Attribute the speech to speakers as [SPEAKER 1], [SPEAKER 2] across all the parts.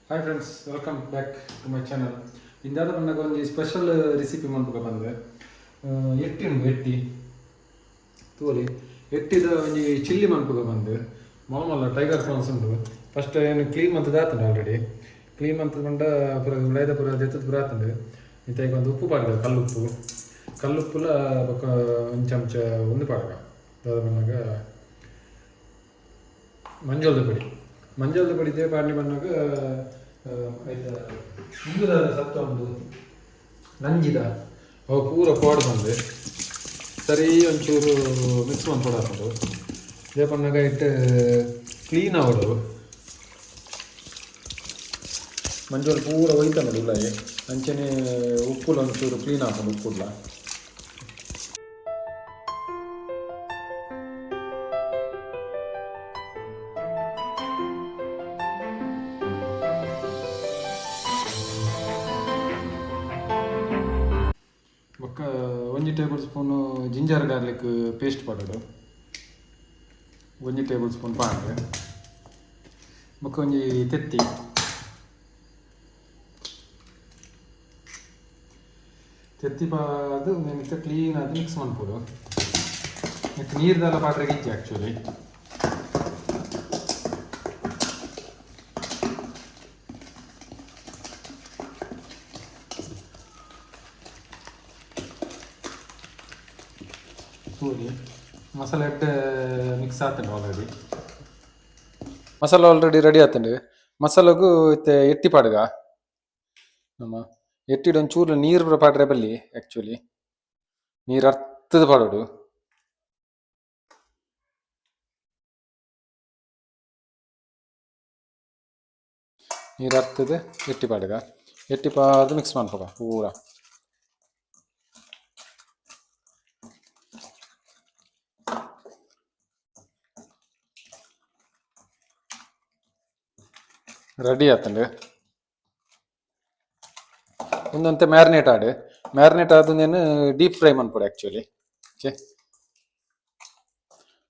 [SPEAKER 1] Hi friends, welcome back to my channel. ಇಂದಾದ ಬಂದಾಗ ಒಂದು ಸ್ಪೆಷಲ್ ರೆಸಿಪಿ ಮಾಡ್ಬೇಕು ಬಂದರೆ ಎಟ್ಟಿ ಉಂಟು ಎಟ್ಟಿ ತೋಲಿ ಎಟ್ಟಿದ ಒಂದು ಚಿಲ್ಲಿ ಮಾಡ್ಬೇಕು ಬಂದು ಮಾಮಲ್ಲ ಟೈಗರ್ ಪ್ರಾನ್ಸ್ ಉಂಟು. ಫಸ್ಟ್ ಏನು ಕ್ಲೀನ್ ಮಂತದ್ದು ಆತಂಡು ಆಲ್ರೆಡಿ. ಕ್ಲೀನ್ ಮಂತಕೊಂಡ ಪುರ ಉಳ್ಳಾಯ್ದ ಪುರ ಎತ್ತದ ಪುರ ಆತಂಡು. ಇಂತ ಒಂದು ಉಪ್ಪು ಪಾಡ್ಗ ಕಲ್ಲುಪ್ಪುಲ ಬೊಕ್ಕ ಒಂದು ಚಮಚ ಒಂದು ಪಾಡ್ಗ ಅದಾದ ಬಂದಾಗ ಮಂಜಳದ ಪೊಡಿ ಇದೇ ಪಾಡ್ಲಿ ಬಂದಾಗ ಆಯ್ತಾ ಮುಂಗುದ ಸತ್ತ ಒಂದು ನಂಜಿದ ಅವು ಪೂರ ಪಾಡು ಬಂದು ಸರಿ ಒಂಚೂರು ಮಿಕ್ಸ್ ಮಾಡ್ಕೊಡ ಹಾಕೋದು. ಇದೇ ಬಂದಾಗ ಇಟ್ಟು ಕ್ಲೀನ್ ಆಗೋದು. ಮಂಜೂರು ಪೂರ ಒಯ್ತಾ ನೋಡಿ ಉಳ್ಳಾಗಿ ಅಂಚನೆ ಉಪ್ಪುಲ ಒಂಚೂರು ಕ್ಲೀನ್ ಹಾಕೋದು ಉಪ್ಪುಲ್ಲ. ಬೊಕ್ಕ 1 table spoon ginger garlic paste ಪಡೋದು, 1 ಟೇಬಲ್ ಸ್ಪೂನ್ ಪಾಂಡ್ರೆ ಬೊಕ್ಕ ಒಂಜಿ ತೆತ್ತಿ ಪಾದು ಮಿಕ್ಕ ಕ್ಲೀನ್ ಆಗಿ ಮಿಕ್ಸ್ ಮಾಡ್ಬೋದು. ಮತ್ತು ನೀರ್ದೆಲ್ಲ ಪಾತ್ರೆಗೆ ಇಜ್ಜಿ ಆ್ಯಕ್ಚುಲಿ. ತೂರಿ ಮಸಾಲೆ ಎಡ್ಡೆ ಮಿಕ್ಸ್ ಆತಂಡು ಆಲ್ರೆಡಿ. ಮಸಾಲ ಆಲ್ರೆಡಿ ರೆಡಿ ಆತಂಡು. ಮಸಾಲೆಗೂ ಇತ್ತೆ ಎಟ್ಟಿ ಪಾಡ್ಗ ನಮ್ಮ ಎಟ್ಟಿಡು ಒಂಚೂರು ನೀರು ಪಾಡ್ರೆ ಬಲ್ಲಿ ಆ್ಯಕ್ಚುಲಿ ನೀರು ಅರ್ಥದ ಪಾಡೋಡು. ನೀರು ಅರ್ಥದ ಎಟ್ಟಿ ಪಾಡ್ಗ ಎಟ್ಟಿ ಪಾದು ಮಿಕ್ಸ್ ಮಾಡ್ಬೇಕ ಪೂರ. ರೆಡಿ ಆತಂಡು. ಒಂದಂತೆ ಮ್ಯಾರಿನೇಟ್ ಆದನೇನು ಡೀಪ್ ಫ್ರೈ ಮಾಡ್ಕೊಡು ಆ್ಯಕ್ಚುಲಿ. ಓಕೆ,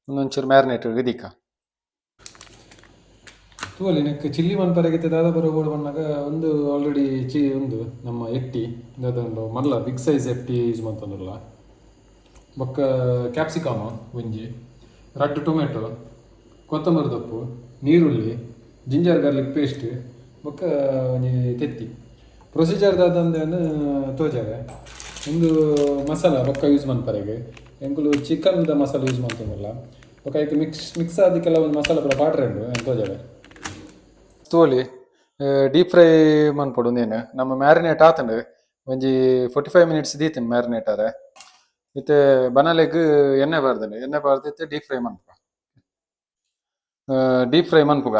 [SPEAKER 1] ಒಂದೊಂಚೂರು ಮ್ಯಾರಿನೇಟ್ ಇದೀಕ ತೂಲಿ ನೆಕ್ ಚಿಲ್ಲಿ ಮನ್ಪರೆಗಿತ್ತೆ ದಾದ ಬರೋಬೋಡು ಬಂದಾಗ ಒಂದು ಆಲ್ರೆಡಿ ಒಂದು ನಮ್ಮ ಎಟ್ಟಿ ದಾದಂಡು ಮಲ್ಲ ಬಿಗ್ ಸೈಜ್ ಎಟ್ಟಿ ಯೂಸ್ ಮಾಡ್ತಂದ್ರಲ್ಲ. ಬೊಕ್ಕ ಕ್ಯಾಪ್ಸಿಕಮ್ ಒಂಜಿ, ರಡ್ಡು ಟೊಮೆಟೊ, ಕೊತ್ತಂಬರಿ ಸೊಪ್ಪು, ನೀರುಳ್ಳಿ, ಜಿಂಜರ್ ಗಾರ್ಲಿಕ್ ಪೇಸ್ಟ್ ಬೊಕ್ಕ ಒಂಜಿ ತೆತ್ತಿ. ಪ್ರೊಸೀಜರ್ ದಾದಂದೇನು ತೋಜಾರೆ ಒಂದು ಮಸಾಲ ಬೊಕ್ಕ ಯೂಸ್ ಮನ್ಪರೆಗೆ ಎಂಕುಲು ಚಿಕನ್ದ ಮಸಾಲ ಯೂಸ್ ಮಾಡ್ತಂದ್ರಲ್ಲ ಬೊಕ್ಕ ಅದಕ್ಕೆ ಮಿಕ್ಸ್ ಆದ ಕೆಲವೊಂದು ಮಸಾಲ ಪೂರ ಪಾಡ್ರೆಂಡು ತೋಜಾರೆ ತೋಲಿ ಡೀಪ್ ಫ್ರೈ ಮನ್ಪೊಡು. ಒಂದೇನು ನಮ್ಮ ಮ್ಯಾರಿನೇಟ್ ಆತಂಡು ಒಂಜಿ 45 ಮಿನಿಟ್ಸ್ ದೀತೀನಿ ಮ್ಯಾರಿನೇಟ್ ಆರೆ. ಇತ್ತೆ ಬನಲೆಗ್ ಎಣ್ಣೆ ಬಾರ್ದಿತ್ತೆ ಡೀಪ್ ಫ್ರೈ ಮನ್ಪುಗ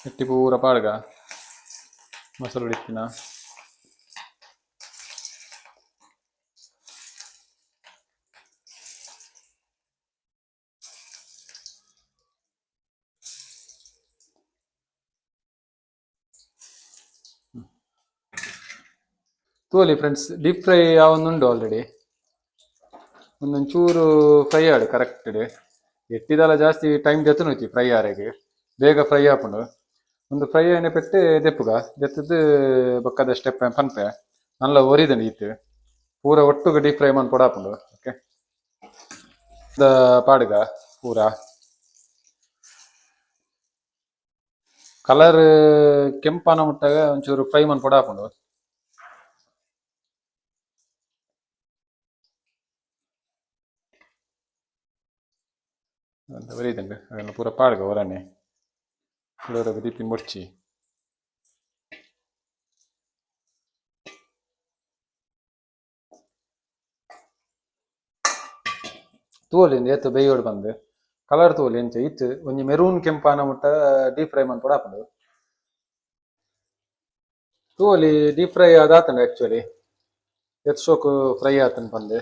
[SPEAKER 1] ಎಟ್ಟಿ ಪೂರ ಪಾಡ್ಗ ಮಸಾಲ ಹೊಡಿತಿನ. ತೋಲಿ ಫ್ರೆಂಡ್ಸ್, ಡೀಪ್ ಫ್ರೈ ಯಾವೊಂದುಂಡು ಆಲ್ರೆಡಿ. ಒಂದೊಂಚೂರು ಫ್ರೈ ಆಡು ಕರೆಕ್ಟ್ ಎಟ್ಟಿದಲ್ಲ ಜಾಸ್ತಿ ಟೈಮ್ ದೆತ್ತುನೋಯ್ತಿ ಫ್ರೈ ಆರೆಗೆ, ಬೇಗ ಫ್ರೈ ಆಪುಂಡು. ಒಂದು ಫ್ರೈ ಆಯ್ನ ಪೆಟ್ಟು ದೆಪ್ಪುಗ ದೆತ್ತದು ಬೊಕ್ಕದ ಸ್ಟೆಪ್ ಪನ್ಪೆ ನಲ್ಲ ಒರಿದಂಡು ಈತ್ ಪೂರ ಒಟ್ಟುಗ ಡೀಪ್ ಫ್ರೈ ಮನ್ಪೊಡಾಪುಂಡು. ಓಕೆ, ಪಾಡ್ಗ ಪೂರ ಕಲರ್ ಕೆಂಪಾನ ಮುಟ್ಟಾಗ ಒಂಚೂರು ಫ್ರೈ ಮನ್ಪೊಡಾಪುಂಡು. ಒರಿದಂಡು ಅದನ್ನು ಪೂರ ಪಾಡ್ಗ ಒರನೆ ಪೂರ ದೀಪಿನ ಮುಡ್ಚಿ ತೂವೊಲಿ ಏತು ಬೇಯೋಡು ಬಂದು ಕಲರ್ ತೂವೊಲಿ ಎಂಚ ಇತ್ತು ಒಂಜಿ ಮೆರೂನ್ ಕೆಂಪಾನ ಮುಟ್ಟ ಡೀಪ್ ಫ್ರೈ ಮನ್ಪೊಡಾಪುಂಡು. ತೂವೊಲಿ ಡೀಪ್ ಫ್ರೈ ಆದಾತಂಡು ಆ್ಯಕ್ಚುಲಿ ಎತ್ ಶೋಕು ಫ್ರೈ ಆತಂಡು ಬಂದು.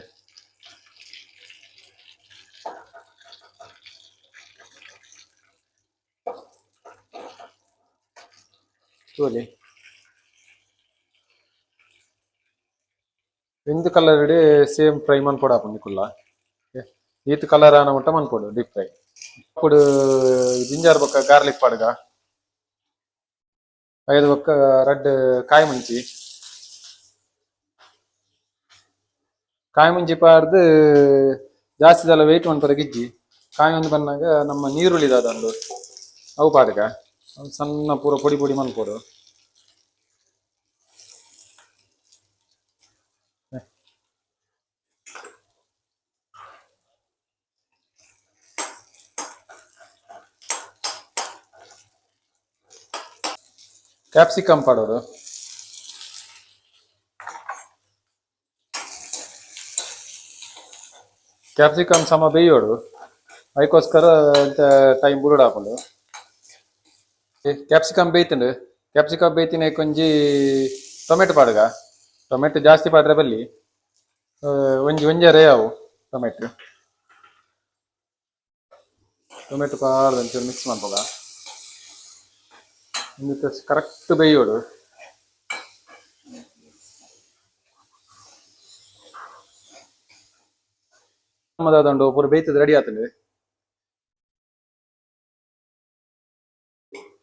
[SPEAKER 1] ತೂವೊಲಿ ಎಂದ್ ಕಲರ್ ಸೇಮ್ ಫ್ರೈ ಮನ್ಪೊಡಾಪುಂಡು ಕುಲ್ಲ. ಈತ್ ಕಲರ್ ಆನ ಮುಟ್ಟ ಮನ್ಪೊಡು ಡೀಪ್ ಫ್ರೈ. ఇప్పుడు జింజర్ బొక్క గార్లిక్ పడగా 5 ಬೊಕ್ಕ ರಡ್ಡ್ ಕಾಯಿ ಮುಂಚಿ ಕಾಯಿ ಮುಂಚಿ ಪಾರ್ದು ಜಾಸ್ತಿ ಸಲ ವೆಯ್ಟ್ ಮನ್ಪರ ಗಿಜ್ಜಿ ಕಾಯಿ ಒಂದು ಬಂದಾಗ ನಮ್ಮ ನೀರುಳ್ಳಿ ಅದೊಂದು ಅವು ಪಾಡ್ಗ ಅವು ಸಣ್ಣ ಪೂರ ಪೊಡಿ ಪೊಡಿ ಮನ್ಪೊಡು ಕ್ಯಾಪ್ಸಿಕಮ್ ಪಾಡೋದು ಕ್ಯಾಪ್ಸಿಕಮ್ ಸಮ ಬೇಯೋಡು ಅದಕ್ಕೋಸ್ಕರ ಟೈಮ್ ಬುರುಡು ಹಾಕೊಂಡು ಕ್ಯಾಪ್ಸಿಕಮ್ ಬೇಯ್ತಂಡು ಕ್ಯಾಪ್ಸಿಕಮ್ ಬೇಯ್ತಿನ ಕೊಂಜಿ ಟೊಮೆಟೊ ಪಾಡ್ಗ ಟೊಮೆಟೊ ಜಾಸ್ತಿ ಪಾಡ್ರೆ ಬಲ್ಲಿ ಒಂಜಿ ಒಂಜರೇ ಅವು ಟೊಮೆಟೊ ಟೊಮೆಟೊ ಪಾಡ್ದು ಒಂಚೂರು ಮಿಕ್ಸ್ ಮಾಡ್ಬೋದ ಕರೆಕ್ಟ್ ಬೇಯೋಡು ನಮ್ಮದಾದಂಡು ಪೂರ ಬೇಯ್ತದ ರೆಡಿ ಆತಂಡು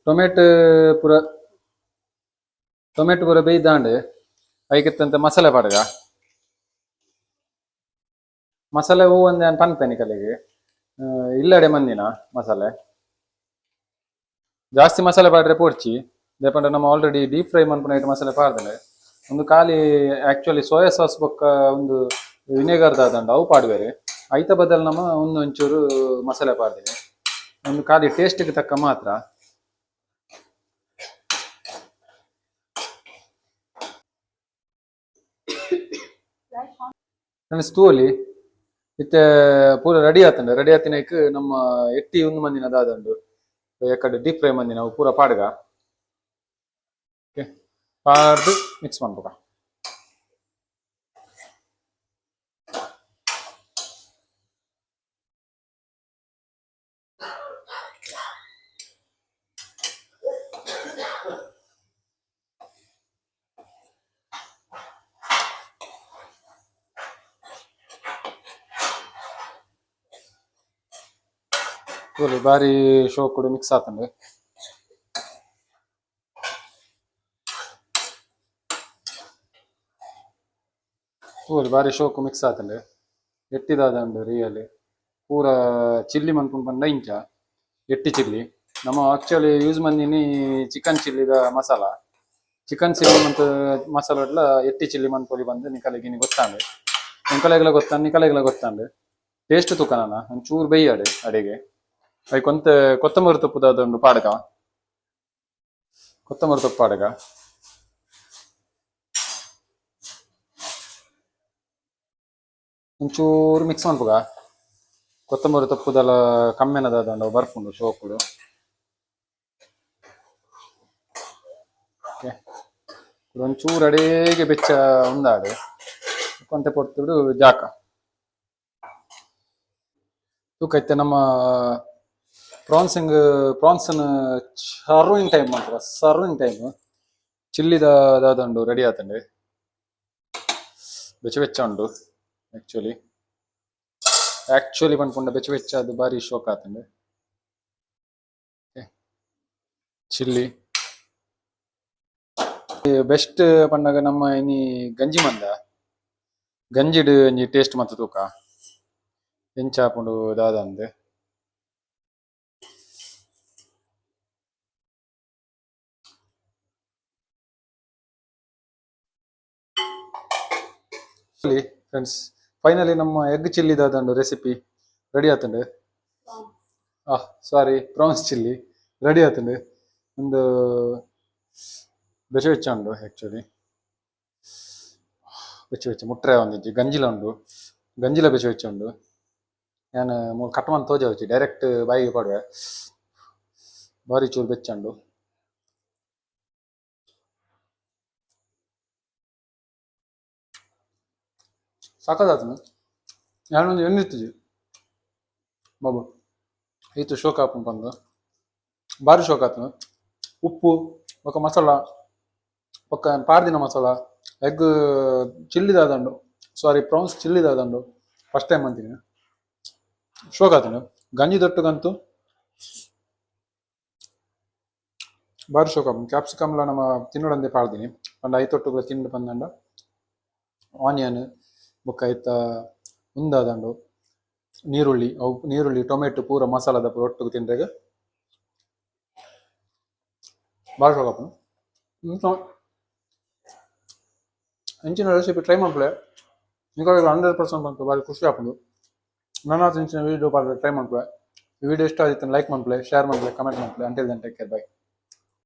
[SPEAKER 1] ಟೊಮೆಟೊ ಪೂರ ಟೊಮೆಟೊ ಪೂರ ಬೇಯ್ದಾಂಡು ಅದಕ್ಕಿತ್ತಂತ ಮಸಾಲೆ ಪಾಡ್ಗ ಮಸಾಲೆ ಹೂ ಒಂದು ನಾನು ಪನ್ಪೇನೆ ಕಲೆಗೆ ಇಲ್ಲಡೆ ಮಂದಿನ ಮಸಾಲೆ ಜಾಸ್ತಿ ಮಸಾಲೆ ಪಾಡ್ರೆ ಪೋಡ್ಚಿ ದೇಪಂಡ ನಮ್ಮ ಆಲ್ರೆಡಿ ಡೀಪ್ ಫ್ರೈ ಮನ್ಪುನ ಮಸಾಲೆ ಪಾಡ್ದಲೆ ಒಂದು ಖಾಲಿ ಆಕ್ಚುಲಿ ಸೋಯಾ ಸಾಸ್ ಬೊಕ್ಕ ಒಂದು ವಿನೆಗರ್ ದಾದಂಡು ಅವು ಪಾಡ್ವೇರೆ ಐತ ಬದಲು ನಮ್ಮ ಒಂದು ಒಂಚೂರು ಮಸಾಲೆ ಪಾಡ್ದೇವೆ ಒಂದು ಖಾಲಿ ಟೇಸ್ಟ್ಗೆ ತಕ್ಕ ಮಾತ್ರ ಫ್ರೆಂಡ್ಸ್ ತೂಲಿ ಇತ್ತೆ ಪೂರ ರೆಡಿ ಆತಂಡ ರೆಡಿ ಆತಿನಕ್ ನಮ್ಮ ಎಟ್ಟಿ ಒಂದು ಮಂದಿನ ದಾದಂಡು ಯಾಕಡೆ ಡೀಪ್ ಫ್ರೈ ಮಂದಿನ ಅವು ಪೂರ ಪಾಡ್ಗ ಪಾಡ್ದು ಮಿಕ್ಸ್ ಮಾಡ್ಬೇಕ ತೂಲಿ ಬಾರಿ ಶೋ ಕೂಡ ಮಿಕ್ಸ್ ಆತಂಡು ತೂಲಿ ಬಾರಿ ಶೋಕು ಮಿಕ್ಸ್ ಆತಂಡು ಎಟ್ಟಿದಾದಂಡು ರಿಯಲಿ ಪೂರ ಚಿಲ್ಲಿ ಮನ್ಪುಂಡು ಪಂಡ ಇಂಚ ಎಟ್ಟಿ ಚಿಲ್ಲಿ ನಮ್ಮ ಆಕ್ಚುಲಿ ಯೂಸ್ ಮಂದಿನಿ ಚಿಕನ್ ಚಿಲ್ಲಿದ ಮಸಾಲ ಚಿಕನ್ ಚಿಲ್ಲಿ ಮತ್ತು ಮಸಾಲ ಎಟ್ಟಿ ಚಿಲ್ಲಿ ಮನ್ಪೊಲಿ ಬಂದು ನಿಕಲೆಗಿನಿ ಗೊತ್ತಾಂಡು ನಿಕಲೆಗ್ಲ ಗೊತ್ತಾಂಡು ಟೇಸ್ಟ್ ತುಕನಾನ ಒಂಚೂರು ಬೇಯ್ಯಾಡು ಅಡಿಗೆ ಅవి ಕೊತ್ತಂಬರಿ ತೊಪ್ಪು ಅದೊಂದು ಪಾಡಗ ಕೊತ್ತಂಬರಿ ತೊಪ್ಪು ಪಾಡಗ ಒಂಚೂರು ಮಿಕ್ಸ್ ಮಾಡ್ಬೋಗ ಕೊತ್ತಂಬರಿ ತೊಪ್ಪುದೆಲ್ಲ ಕಮ್ಮೆನದ ಬರ್ಪುಂಡು ಶೋಕುಡು ಓಕೆ ಒಂಚೂರು ಅಡೇಗೆ ಬೆಚ್ಚ ಉಂದಾಡು ಕೊಂತೆ ಪೊರ್ತುಡು ಜಾಕ ತೂಕ ಐತೆ ನಮ್ಮ ಪ್ರಾನ್ಸನ್ ಸರ್ವಿಂಗ್ ಟೈಮ್ ಮಾತ್ರ ಸರ್ವಿಂಗ್ ಟೈಮ್ ಚಿಲ್ಲಿದ ದಾದಂಡು ರೆಡಿ ಆತಂಡೆ ಬೆಚ್ಚ ಬೆಚ್ಚ ಉಂಡು ಆಕ್ಚುಲಿ ಪನ್ಪುಂಡ ಬೆಚ್ಚ ಬೆಚ್ಚ ಅದು ಬಾರಿ ಶೋಕ್ ಆತಂಡೆ ಚಿಲ್ಲಿ ಬೆಸ್ಟ್ ಪಂಡಗ ನಮ್ಮ ಇನಿ ಗಂಜಿ ಮಂದ ಗಂಜಿಡ್ ಒಂಜಿ ಟೇಸ್ಟ್ ಮಾತ್ರ ತೂಕ ಎಂಚಾಪುಂಡು ದಾದಂದೆ ಫ್ರೆಂಡ್ಸ್ ಫೈನಲಿ ನಮ್ಮ ಎಗ್ ಚಿಲ್ಲಿ ದಾದಂಡು ರೆಸಿಪಿ ರೆಡಿ ಆತಂಡು ಸಾರಿ ಪ್ರಾನ್ಸ್ ಚಿಲ್ಲಿ ರೆಡಿ ಆತಂಡು ಒಂದು ಬೆಚ್ಚ ಬೆಚ್ಚ ಉಂಡು ಆಕ್ಚುಲಿ ಬೆಚ್ಚ ಬೆಚ್ಚ ಮುಟ್ರೆ ಒಂದಿಜ್ಜಿ ಗಂಜಿಲ ಉಂಡು ಗಂಜಿಲ ಬೆಚ್ಚ ಬೆಚ್ಚ ಉಂಡು ನಾನು ಕಟ್ ಮಂತ್ ತೋಜ ಹೋಚಿ ಡೈರೆಕ್ಟ್ ಬಾಯಿಗೆ ಪಾಡುವೆ ಬಾರಿ ಚೂರು ಬೆಚ್ಚ ಉಂಡು ಸಾಕಾದಾತನು ಯಾನೊಂದು ಎಣ್ಣಿರ್ತಿಜಿ ಬಾಬು ಈತು ಶೋಕ ಆಪುಂಡು ಪಂದು ಬಾರಿ ಶೋಕ ಆತನು ಉಪ್ಪು ఒక ಮಸಾಲ ఒక ಪಾರ್ದಿನ ಮಸಾಲ ಎಗ್ ಚಿಲ್ಲಿ ದಾದಂಡು ಸಾರಿ ಪ್ರಾನ್ಸ್ ಚಿಲ್ಲಿ ದಾದಂಡು ಫಸ್ಟ್ ಟೈಮ್ ಅಂತೀನಿ ಶೋಕ್ ಆತನು ಗಂಜಿ ದೊಟ್ಟಗಂತೂ ಬಾರಿ ಶೋಕ ಕ್ಯಾಪ್ಸಿಕಮ್ಲ ನಮ್ಮ ತಿನ್ನೋಡಂದೆ ಪಾಡ್ದಿನಿ ಪಂಡ ಐತೊಟ್ಟುಗಳ ತಿಂಡು ಪಂದಂಡ ಆನಿಯನ್ ಬೊಕ್ಕ ಐತ ಉಂದಾದಂಡು ನೀರುಳ್ಳಿ ಅವು ನೀರುಳ್ಳಿ ಟೊಮೆಟೊ ಪೂರ ಮಸಾಲದ ಪೂರ ಒಟ್ಟಿಗೆ ತಿಂದಾಗ ಭಾಳ ಶೋಕಪ್ಪು ಹೆಂಚಿನ ರೆಸಿಪಿ ಟ್ರೈ ಮಾಡ್ಕೊಳ್ಳೆ ಈಗ 100% ಬಂತು ಭಾರಿ ಖುಷಿ ಆಗ್ಬೋದು ನನ್ನ ಹೆಂಚಿನ ವೀಡಿಯೋ ಟ್ರೈ ಮಾಡ್ಕೊಳ್ಳೆ ಈ ವಿಡಿಯೋ ಇಷ್ಟ ಆಗಿತ್ತು ಲೈಕ್ ಮಾಡ್ಕೊಳ್ಳಿ ಶೇರ್ ಮಾಡ್ಕೊಳ್ಳಿ ಕಮೆಂಟ್ ಮಾಡ್ಕೊಳ್ಳಿ until then take care by